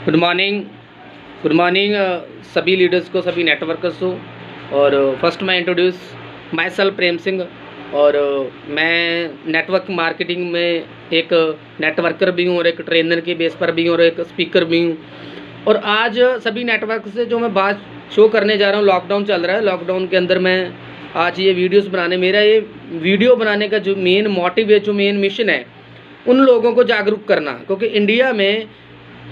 Good morning. Good morning सभी leaders को, सभी नेटवर्कर्स को। और फर्स्ट मैं introduce my self Prem Singh. और मैं नेटवर्क मार्केटिंग में एक नेटवर्कर भी हूँ और एक ट्रेनर के बेस पर भी हूँ और एक स्पीकर भी हूँ। और आज सभी नेटवर्क से जो मैं बात शो करने जा रहा हूँ, लॉकडाउन चल रहा है, लॉकडाउन के अंदर मैं आज ये वीडियोस बनाने, मेरा ये वीडियो बनाने का जो मेन मोटिव है, जो मेन मिशन है, उन लोगों को जागरूक करना। क्योंकि इंडिया में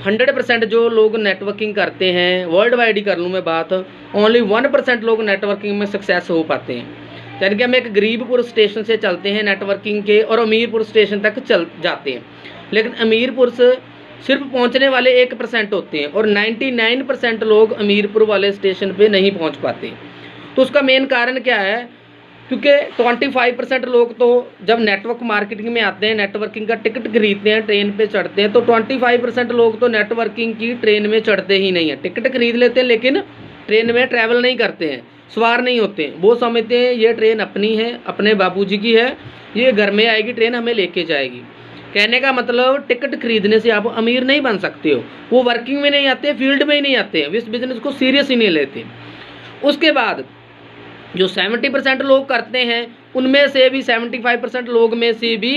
100% जो लोग नेटवर्किंग करते हैं, वर्ल्ड वाइड ही कर लूँ मैं बात, ओनली 1% लोग नेटवर्किंग में सक्सेस हो पाते हैं। यानी कि हम एक गरीबपुर स्टेशन से चलते हैं नेटवर्किंग के और अमीरपुर स्टेशन तक चल जाते हैं, लेकिन अमीरपुर से सिर्फ पहुंचने वाले 1% होते हैं और 99% लोग अमीरपुर वाले स्टेशन पे नहीं पहुंच पाते। तो उसका मेन कारण क्या है? क्योंकि 25% लोग तो जब नेटवर्क मार्केटिंग में आते हैं, नेटवर्किंग का टिकट खरीदते हैं, ट्रेन पे चढ़ते हैं, तो 25% लोग तो नेटवर्किंग की ट्रेन में चढ़ते ही नहीं हैं। टिकट खरीद लेते हैं लेकिन ट्रेन में ट्रैवल नहीं करते हैं, सवार नहीं होते हैं। वो समझते हैं ये ट्रेन अपनी है, अपने बापूजी की है, ये घर में आएगी ट्रेन, हमें लेके जाएगी। कहने का मतलब टिकट खरीदने से आप अमीर नहीं बन सकते हो। वो वर्किंग में नहीं आते, फील्ड में ही नहीं आते हैं, इस बिज़नेस को सीरियस ही नहीं लेते। उसके बाद जो 70% लोग करते हैं, उनमें से भी 75% लोग में से भी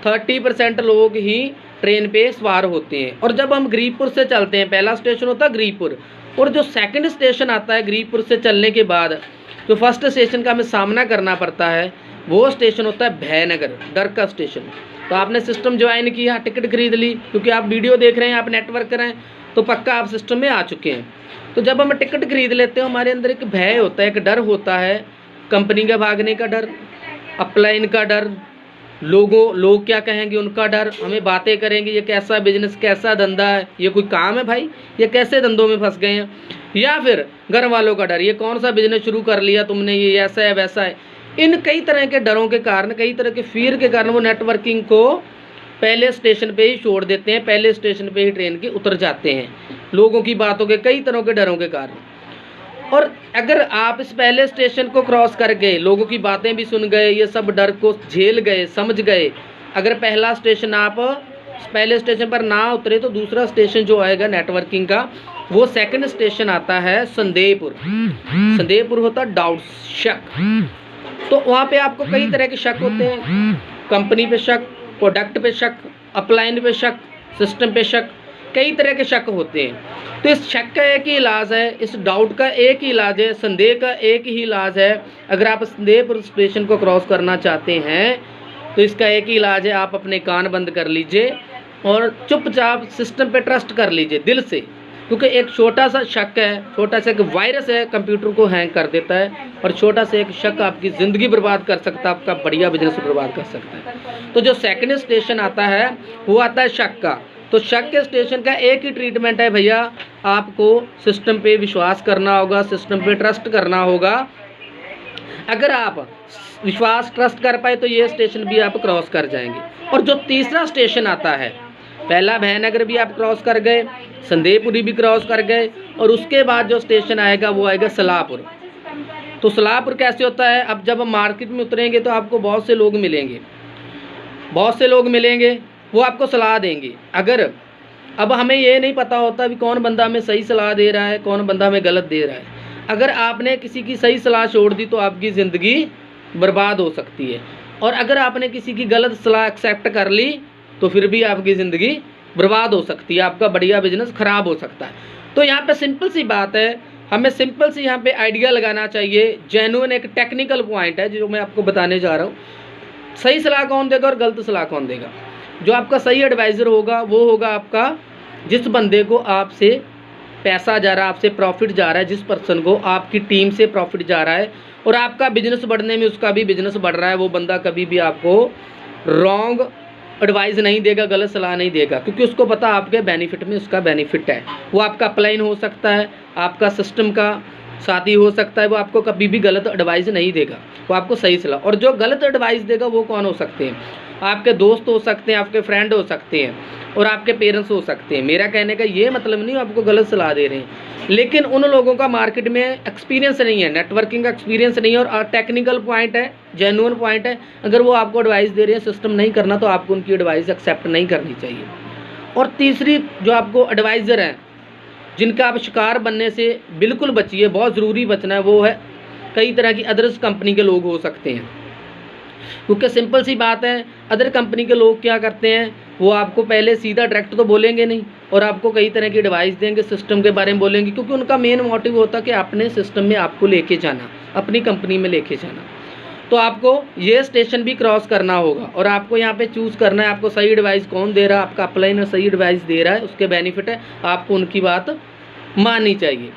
30% लोग ही ट्रेन पे सवार होते हैं। और जब हम गरीबपुर से चलते हैं, पहला स्टेशन होता है गरीबपुर, और जो सेकंड स्टेशन आता है गरीबपुर से चलने के बाद, जो फर्स्ट स्टेशन का हमें सामना करना पड़ता है, वो स्टेशन होता है भयनगर, डर का स्टेशन। तो आपने सिस्टम ज्वाइन किया, टिकट खरीद ली, क्योंकि आप वीडियो देख रहे हैं, आप नेटवर्कर हैं, तो पक्का आप सिस्टम में आ चुके हैं। तो जब हम टिकट खरीद लेते हैं, हमारे अंदर एक भय होता है, एक डर होता है, कंपनी का भागने का डर, अपलाइन का डर, लोग क्या कहेंगे उनका डर, हमें बातें करेंगे ये कैसा बिजनेस, कैसा धंधा है, ये कोई काम है भाई, ये कैसे धंधों में फंस गए हैं, या फिर घर वालों का डर, ये कौन सा बिजनेस शुरू कर लिया तुमने, ये ऐसा है वैसा है। इन कई तरह के डरों के कारण, कई तरह के फियर के कारण वो नेटवर्किंग को पहले स्टेशन पे ही छोड़ देते हैं, पहले स्टेशन पे ही ट्रेन के उतर जाते हैं, लोगों की बातों के, कई तरह के डरों के कारण। और अगर आप इस पहले स्टेशन को क्रॉस कर गए, लोगों की बातें भी सुन गए, ये सब डर को झेल गए, समझ गए, अगर पहला स्टेशन आप पहले स्टेशन पर ना उतरे, तो दूसरा स्टेशन जो आएगा नेटवर्किंग का, वो सेकंड स्टेशन आता है संदेहपुर। संदेहपुर होता डाउट, शक। तो वहाँ पे आपको कई तरह के शक होते हैं, कंपनी पे शक, प्रोडक्ट पे शक, अपलाइन पे शक, सिस्टम पे शक, कई तरह के शक होते हैं। तो इस शक का एक ही इलाज है, इस डाउट का एक ही इलाज है, संदेह का एक ही इलाज है। अगर आप संदेहपुर स्टेशन को क्रॉस करना चाहते हैं, तो इसका एक ही इलाज है, आप अपने कान बंद कर लीजिए और चुपचाप सिस्टम पे ट्रस्ट कर लीजिए दिल से। क्योंकि एक छोटा सा शक है, छोटा सा एक वायरस है, कंप्यूटर को हैंग कर देता है, और छोटा सा एक शक आपकी ज़िंदगी बर्बाद कर सकता है, आपका बढ़िया बिजनेस बर्बाद कर सकता है। तो जो सेकंड स्टेशन आता है, वो आता है शक का। तो शक के स्टेशन का एक ही ट्रीटमेंट है भैया, आपको सिस्टम पे विश्वास करना होगा, सिस्टम पे ट्रस्ट करना होगा। अगर आप विश्वास ट्रस्ट कर पाए, तो ये स्टेशन भी आप क्रॉस कर जाएंगे। और जो तीसरा स्टेशन आता है, पहला भयनगर भी आप क्रॉस कर गए, संदेहपुरी भी क्रॉस कर गए, और उसके बाद जो स्टेशन आएगा वो आएगा सलाहपुर। तो सलाहपुर कैसे होता है? अब जब हम मार्केट में उतरेंगे तो आपको बहुत से लोग मिलेंगे, बहुत से लोग मिलेंगे, वो आपको सलाह देंगे। अगर अब हमें ये नहीं पता होता भी कौन बंदा हमें सही सलाह दे रहा है, कौन बंदा हमें गलत दे रहा है। अगर आपने किसी की सही सलाह छोड़ दी, तो आपकी ज़िंदगी बर्बाद हो सकती है, और अगर आपने किसी की गलत सलाह एक्सेप्ट कर ली, तो फिर भी आपकी ज़िंदगी बर्बाद हो सकती है, आपका बढ़िया बिजनेस ख़राब हो सकता है। तो यहाँ पे सिंपल सी बात है, हमें सिंपल सी यहाँ पे आइडिया लगाना चाहिए, जेन्युइन एक टेक्निकल पॉइंट है जो मैं आपको बताने जा रहा हूँ। सही सलाह कौन देगा और गलत सलाह कौन देगा? जो आपका सही एडवाइज़र होगा, वो होगा आपका जिस बंदे को आपसे पैसा जा रहा है, आपसे प्रॉफिट जा रहा है, जिस पर्सन को आपकी टीम से प्रॉफिट जा रहा है, और आपका बिजनेस बढ़ने में उसका भी बिजनेस बढ़ रहा है, वो बंदा कभी भी आपको रॉन्ग एडवाइस नहीं देगा, गलत सलाह नहीं देगा, क्योंकि उसको पता आपके बेनिफिट में उसका बेनिफिट है। वो आपका अपलाइन हो सकता है, आपका सिस्टम का साथी हो सकता है, वो आपको कभी भी गलत एडवाइस नहीं देगा, वो आपको सही सलाह। और जो गलत एडवाइस देगा वो कौन हो सकते हैं? आपके दोस्त हो सकते हैं, आपके फ्रेंड हो सकते हैं, और आपके पेरेंट्स हो सकते हैं। मेरा कहने का ये मतलब नहीं आपको गलत सलाह दे रहे हैं, लेकिन उन लोगों का मार्केट में एक्सपीरियंस नहीं है, नेटवर्किंग का एक्सपीरियंस नहीं है, और टेक्निकल पॉइंट है, जेन्युइन पॉइंट है। अगर वो आपको एडवाइस दे रहे हैं सिस्टम नहीं करना, तो आपको उनकी एडवाइस एक्सेप्ट नहीं करनी चाहिए। और तीसरी जो आपको एडवाइज़र हैं, जिनका आप शिकार बनने से बिल्कुल बचिए, बहुत ज़रूरी बचना है, वो है कई तरह की अदर्स कंपनी के लोग हो सकते हैं। क्योंकि सिंपल सी बात है, अदर कंपनी के लोग क्या करते हैं, वो आपको पहले सीधा डायरेक्ट तो बोलेंगे नहीं, और आपको कई तरह की एडवाइस देंगे, सिस्टम के बारे में बोलेंगे, क्योंकि उनका मेन मोटिव होता है कि अपने सिस्टम में आपको लेके जाना, अपनी कंपनी में लेके जाना। तो आपको ये स्टेशन भी क्रॉस करना होगा, और आपको यहाँ पे चूज़ करना है आपको सही एडवाइस कौन दे रहा है। आपका अपलाइनर सही एडवाइस दे रहा है, उसके बेनिफिट है, आपको उनकी बात माननी चाहिए।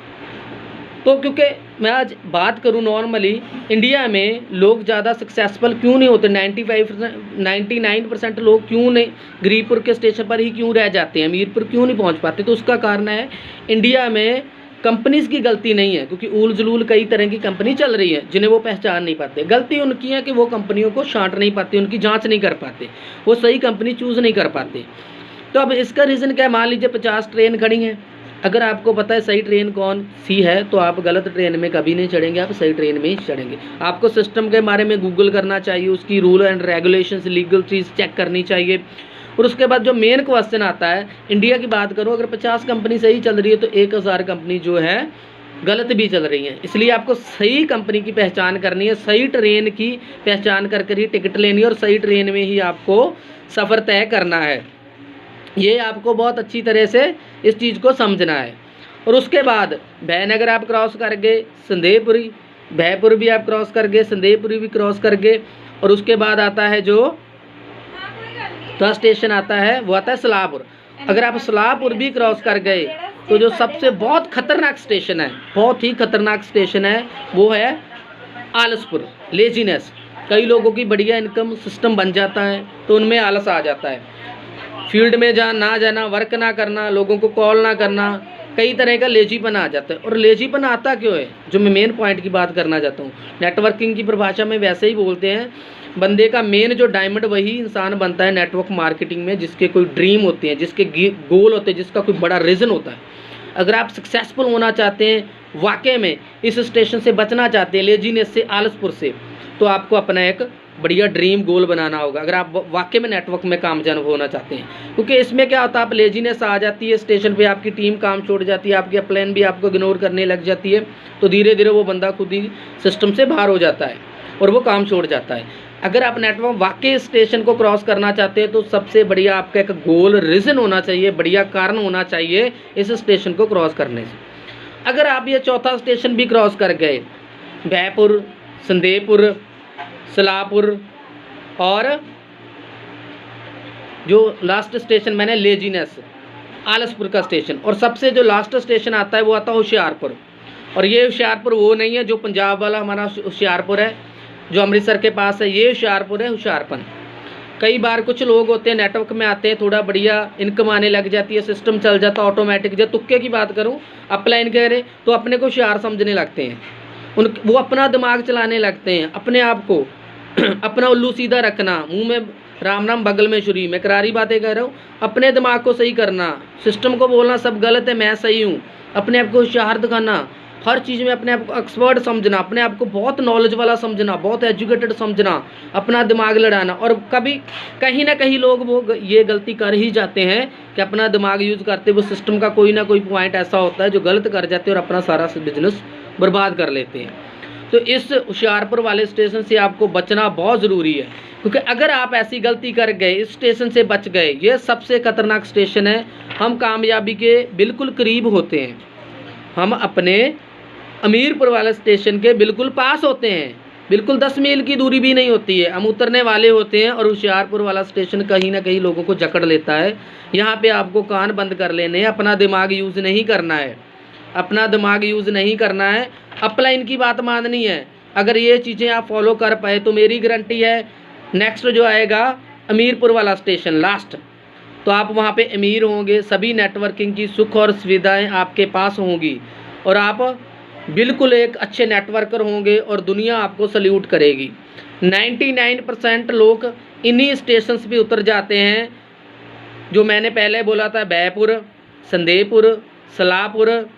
तो क्योंकि मैं आज बात करूं नॉर्मली इंडिया में लोग ज़्यादा सक्सेसफुल क्यों नहीं होते, 99% लोग क्यों नहीं गरीबपुर के स्टेशन पर ही क्यों रह जाते हैं, मीरपुर क्यों नहीं पहुंच पाते, तो उसका कारण है इंडिया में कंपनीज़ की गलती नहीं है, क्योंकि ऊल जलूल कई तरह की कंपनी चल रही है जिन्हें वो पहचान नहीं पाते। गलती उनकी है कि वो कंपनियों को छांट नहीं पाते, उनकी जाँच नहीं कर पाते, वो सही कंपनी चूज़ नहीं कर पाते। तो अब इसका रीज़न क्या है, मान लीजिए 50 ट्रेन खड़ी हैं, अगर आपको पता है सही ट्रेन कौन सी है, तो आप गलत ट्रेन में कभी नहीं चढ़ेंगे, आप सही ट्रेन में ही चढ़ेंगे। आपको सिस्टम के बारे में गूगल करना चाहिए, उसकी रूल एंड रेगुलेशंस, लीगल चीज़ चेक करनी चाहिए। और उसके बाद जो मेन क्वेश्चन आता है, इंडिया की बात करूँ, अगर 50 कंपनी सही चल रही है तो 1000 कंपनी जो है गलत भी चल रही हैं। इसलिए आपको सही कंपनी की पहचान करनी है, सही ट्रेन की पहचान कर कर ही टिकट लेनी है, और सही ट्रेन में ही आपको सफ़र तय करना है। ये आपको बहुत अच्छी तरह से इस चीज़ को समझना है। और उसके बाद भयनगर आप क्रॉस कर गए, संदेहपुरी, भयपुर भी आप क्रॉस कर गए, संदेहपुरी भी क्रॉस कर गए, और उसके बाद आता है जो तो स्टेशन आता है वो आता है सलाहपुर। अगर आप सलाहपुर भी क्रॉस कर गए तो जो सबसे बहुत खतरनाक स्टेशन है, बहुत ही खतरनाक स्टेशन है, वो है आलसपुर, लेजीनेस। कई लोगों की बढ़िया इनकम सिस्टम बन जाता है तो उनमें आलस आ जाता है, फील्ड में ना जाना, वर्क ना करना, लोगों को कॉल ना करना, कई तरह का लेजीपन आ जाता है। और लेजीपन आता क्यों है, जो मैं मेन पॉइंट की बात करना चाहता हूँ, नेटवर्किंग की परिभाषा में वैसे ही बोलते हैं, बंदे का मेन जो डायमंड वही इंसान बनता है नेटवर्क मार्केटिंग में, जिसके कोई ड्रीम होते हैं, जिसके गोल होते हैं, जिसका कोई बड़ा रीज़न होता है। अगर आप सक्सेसफुल होना चाहते हैं, वाकई में इस स्टेशन से बचना चाहते हैं, लेजीनेस से, आलसपुर से, तो आपको अपना एक बढ़िया ड्रीम गोल बनाना होगा, अगर आप वाकई में नेटवर्क में कामयाब होना चाहते हैं। क्योंकि इसमें क्या होता है, आप लेजीनेस आ जाती है स्टेशन पे, आपकी टीम काम छोड़ जाती है, आपकी प्लान भी आपको इग्नोर करने लग जाती है, तो धीरे धीरे वो बंदा खुद ही सिस्टम से बाहर हो जाता है और वो काम छोड़ जाता है। अगर आप नेटवर्क वाकई स्टेशन को क्रॉस करना चाहते हैं तो सबसे बढ़िया आपका एक गोल रीज़न होना चाहिए, बढ़िया कारण होना चाहिए इस स्टेशन को क्रॉस करने से। अगर आप ये चौथा स्टेशन भी क्रॉस कर गए, भयपुर, संदेहपुर, सलाहपुर, और जो लास्ट स्टेशन मैंने लेजीनेस, आलसपुर का स्टेशन, और सबसे जो लास्ट स्टेशन आता है वो आता है होशियारपुर। और ये होशियारपुर वो नहीं है जो पंजाब वाला हमारा होशियारपुर है, जो अमृतसर के पास है, ये होशियारपुर है, होशियारपन। कई बार कुछ लोग होते हैं नेटवर्क में आते हैं, थोड़ा बढ़िया इनकम आने लग जाती है, सिस्टम चल जाता है ऑटोमेटिक। जब तुक्के की बात करूं, अपलाइन करें तो अपने को होशियार समझने लगते हैं, वो अपना दिमाग चलाने लगते हैं, अपने आप को अपना उल्लू सीधा रखना, मुंह में राम नाम बगल में छुरी, मैं करारी बातें कह रहा हूँ, अपने दिमाग को सही करना, सिस्टम को बोलना सब गलत है, मैं सही हूँ, अपने आप को होशियार दिखाना, हर चीज़ में अपने आप को एक्सपर्ट समझना, अपने आप को बहुत नॉलेज वाला समझना, बहुत एजुकेटेड समझना, अपना दिमाग लड़ाना। और कभी कहीं ना कहीं लोग वो ये गलती कर ही जाते हैं कि अपना दिमाग यूज़ करते वो सिस्टम का कोई ना कोई पॉइंट ऐसा होता है जो गलत कर जाते हैं और अपना सारा बिजनेस बर्बाद कर लेते हैं। तो इस होशियारपुर वाले स्टेशन से आपको बचना बहुत ज़रूरी है, क्योंकि अगर आप ऐसी गलती कर गए, इस स्टेशन से बच गए, ये सबसे खतरनाक स्टेशन है। हम कामयाबी के बिल्कुल करीब होते हैं, हम अपने अमीरपुर वाले स्टेशन के बिल्कुल पास होते हैं, बिल्कुल 10 मील की दूरी भी नहीं होती है, हम उतरने वाले होते हैं। और होशियारपुर वाला स्टेशन कहीं ना कहीं लोगों को जकड़ लेता है। यहाँ पे आपको कान बंद कर लेने हैं, अपना दिमाग यूज़ नहीं करना है, अपना दिमाग यूज़ नहीं करना है, अपलाइन की बात माननी है। अगर ये चीज़ें आप फॉलो कर पाए तो मेरी गारंटी है नेक्स्ट जो आएगा अमीरपुर वाला स्टेशन लास्ट, तो आप वहाँ पे अमीर होंगे, सभी नेटवर्किंग की सुख और सुविधाएं आपके पास होंगी, और आप बिल्कुल एक अच्छे नेटवर्कर होंगे और दुनिया आपको सल्यूट करेगी। 99% लोग इन्हीं स्टेशंस पे उतर जाते हैं जो मैंने पहले बोला था, भयपुर, संदेहपुर, सलाहपुर,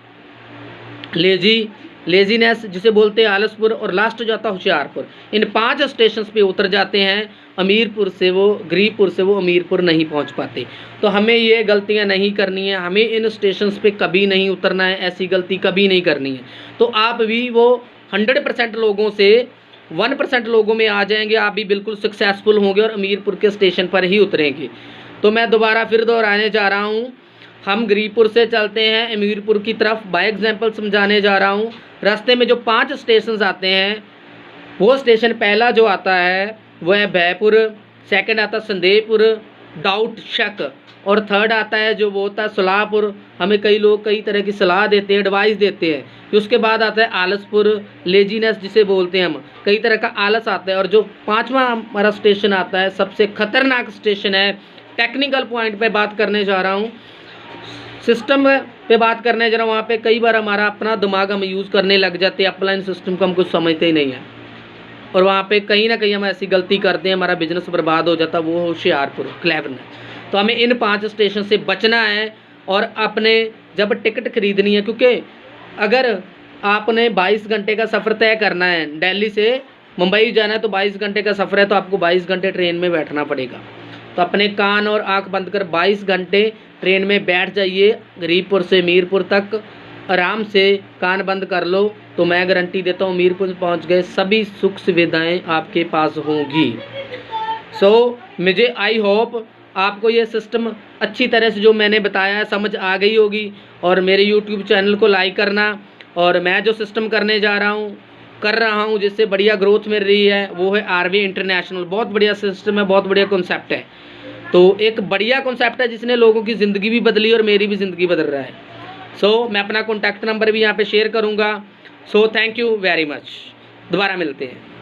लेजीनेस जिसे बोलते हैं आलसपुर, और लास्ट जो आता है होशियारपुर। इन 5 स्टेशन पे उतर जाते हैं। अमीरपुर से वो गरीबपुर से वो अमीरपुर नहीं पहुंच पाते। तो हमें ये गलतियां नहीं करनी है, हमें इन स्टेशन पे कभी नहीं उतरना है, ऐसी गलती कभी नहीं करनी है। तो आप भी वो 100% लोगों से 1% लोगों में आ जाएंगे, आप भी बिल्कुल सक्सेसफुल होंगे और अमीरपुर के स्टेशन पर ही उतरेंगे। तो मैं दोबारा फिर दोहराने जा रहा हूँ, हम गरीबपुर से चलते हैं अमीरपुर की तरफ। बाय एग्जाम्पल समझाने जा रहा हूँ। रास्ते में जो 5 स्टेशन आते हैं, वो स्टेशन पहला जो आता है वो है भयपुर, सेकंड आता है संदेहपुर, डाउट शक, और थर्ड आता है जो वो होता है सुलाहपुर। हमें कई लोग कई तरह की सलाह देते हैं, एडवाइस देते हैं। उसके बाद आता है आलसपुर, लेजीनेस जिसे बोलते हैं हम, कई तरह का आलस आता है। और जो 5वां हमारा स्टेशन आता है, सबसे खतरनाक स्टेशन है। टेक्निकल पॉइंट पे बात करने जा रहा हूँ, सिस्टम पे बात करने जा रहा हूँ। वहाँ पे कई बार हमारा अपना दिमाग हम यूज़ करने लग जाते हैं, अपलाइन सिस्टम को हम कुछ समझते ही नहीं है, और वहाँ पे कहीं ना कहीं हम ऐसी गलती करते हैं, हमारा बिजनेस बर्बाद हो जाता है। वो होशियारपुर, क्लेवरनेस। तो हमें इन 5 स्टेशन से बचना है। और अपने जब टिकट खरीदनी है, क्योंकि अगर आपने 22 घंटे का सफ़र तय करना है, दिल्ली से मुंबई जाना है तो 22 घंटे का सफ़र है, तो आपको 22 घंटे ट्रेन में बैठना पड़ेगा। तो अपने कान और आँख बंद कर 22 घंटे ट्रेन में बैठ जाइए। गरीबपुर से मीरपुर तक आराम से कान बंद कर लो, तो मैं गारंटी देता हूँ मीरपुर पहुँच गए सभी सुख सुविधाएं आपके पास होंगी। मुझे आई होप आपको ये सिस्टम अच्छी तरह से जो मैंने बताया है समझ आ गई होगी। और मेरे यूट्यूब चैनल को लाइक करना, और मैं जो सिस्टम करने जा रहा हूँ कर रहा हूँ जिससे बढ़िया ग्रोथ मिल रही है, वो है आरवी इंटरनेशनल। बहुत बढ़िया सिस्टम है, बहुत बढ़िया कॉन्सेप्ट है। तो एक बढ़िया कॉन्सेप्ट है जिसने लोगों की ज़िंदगी भी बदली और मेरी भी ज़िंदगी बदल रहा है। मैं अपना कॉन्टैक्ट नंबर भी यहाँ पे शेयर करूँगा। Thank you very much. दोबारा मिलते हैं।